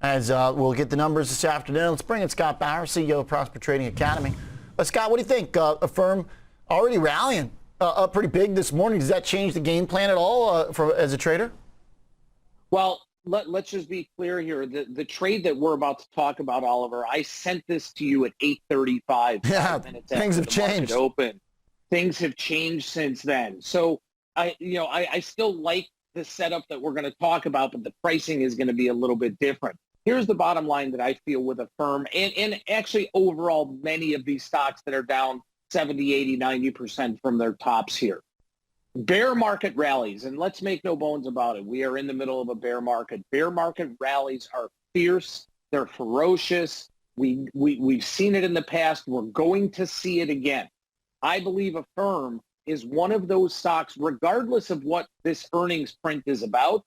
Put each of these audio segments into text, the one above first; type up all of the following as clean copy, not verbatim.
as we'll get the numbers this afternoon. Let's bring in Scott Bauer, CEO of Prosper Trading Academy. Scott, what do you think? A firm already rallying up pretty big this morning. Does that change the game plan at all as a trader? Well, let's just be clear here. The trade that we're about to talk about, Oliver, I sent this to you at 8:35. Yeah, things have changed. Open. Things have changed since then. So I still like the setup that we're going to talk about, but the pricing is going to be a little bit different. Here's the bottom line that I feel with a firm, and actually overall many of these stocks that are down 70, 80, 90% from their tops here. Bear market rallies, and let's make no bones about it. We are in the middle of a bear market. Bear market rallies are fierce. They're ferocious. We've seen it in the past. We're going to see it again. I believe a firm is one of those stocks, regardless of what this earnings print is about,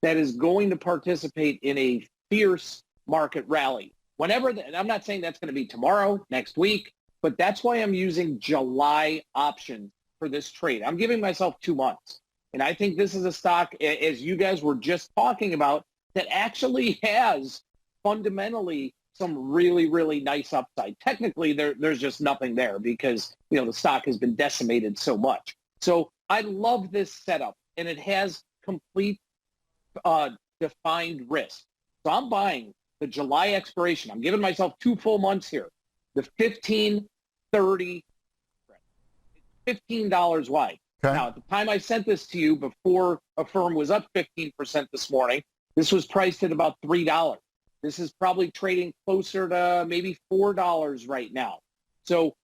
that is going to participate in a fierce market rally. And I'm not saying that's going to be tomorrow, next week, but that's why I'm using July options for this trade. I'm giving myself 2 months. And I think this is a stock, as you guys were just talking about, that actually has fundamentally some really, really nice upside. Technically, there's just nothing there because, the stock has been decimated so much. So I love this setup, and it has complete defined risk. So I'm buying the July expiration. I'm giving myself 2 full months here. The 15, 30, $15 wide. Okay. Now, at the time I sent this to you, before a firm was up 15% this morning, this was priced at about $3. This is probably trading closer to maybe $4 right now. So,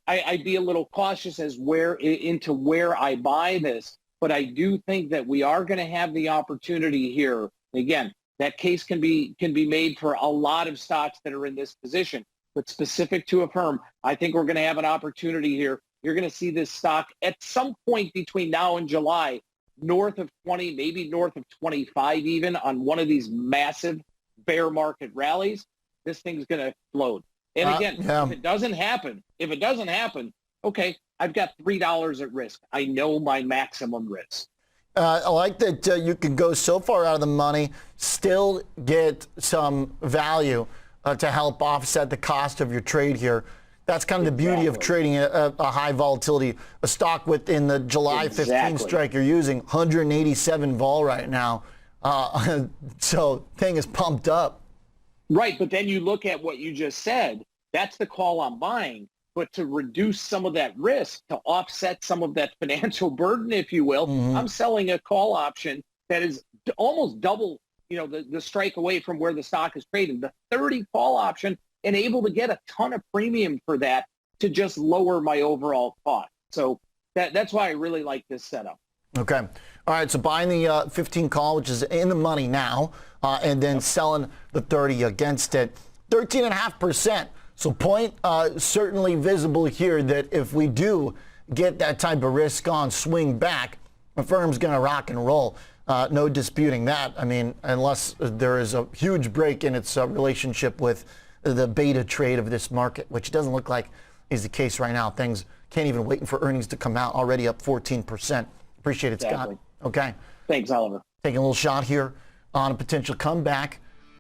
I'd be a little cautious into where I buy this, but I do think that we are going to have the opportunity here. Again, that case can be made for a lot of stocks that are in this position, but specific to a firm, I think we're going to have an opportunity here. You're going to see this stock at some point between now and July, north of 20, maybe north of 25 even, on one of these massive bear market rallies. This thing's going to explode. And again, if it doesn't happen, okay, I've got $3 at risk. I know my maximum risk. I like that you can go so far out of the money, still get some value to help offset the cost of your trade here. That's kind of the beauty of trading a high volatility, a stock within the July 15 strike you're using, 187 vol right now. So thing is pumped up. Right, but then you look at what you just said. That's the call I'm buying. But to reduce some of that risk, to offset some of that financial burden, if you will, I'm selling a call option that is almost double, the strike away from where the stock is trading. The 30 call option, and able to get a ton of premium for that to just lower my overall cost. So that's why I really like this setup. Okay. All right. So buying the 15 call, which is in the money now, and then selling the 30 against it, 13.5%. So point certainly visible here that if we do get that type of risk on swing back, the firm's going to rock and roll. No disputing that. I mean, unless there is a huge break in its relationship with the beta trade of this market, which doesn't look like is the case right now. Things can't even wait for earnings to come out, already up 14%. Appreciate it, Scott. Okay. Thanks, Oliver. Taking a little shot here on a potential comeback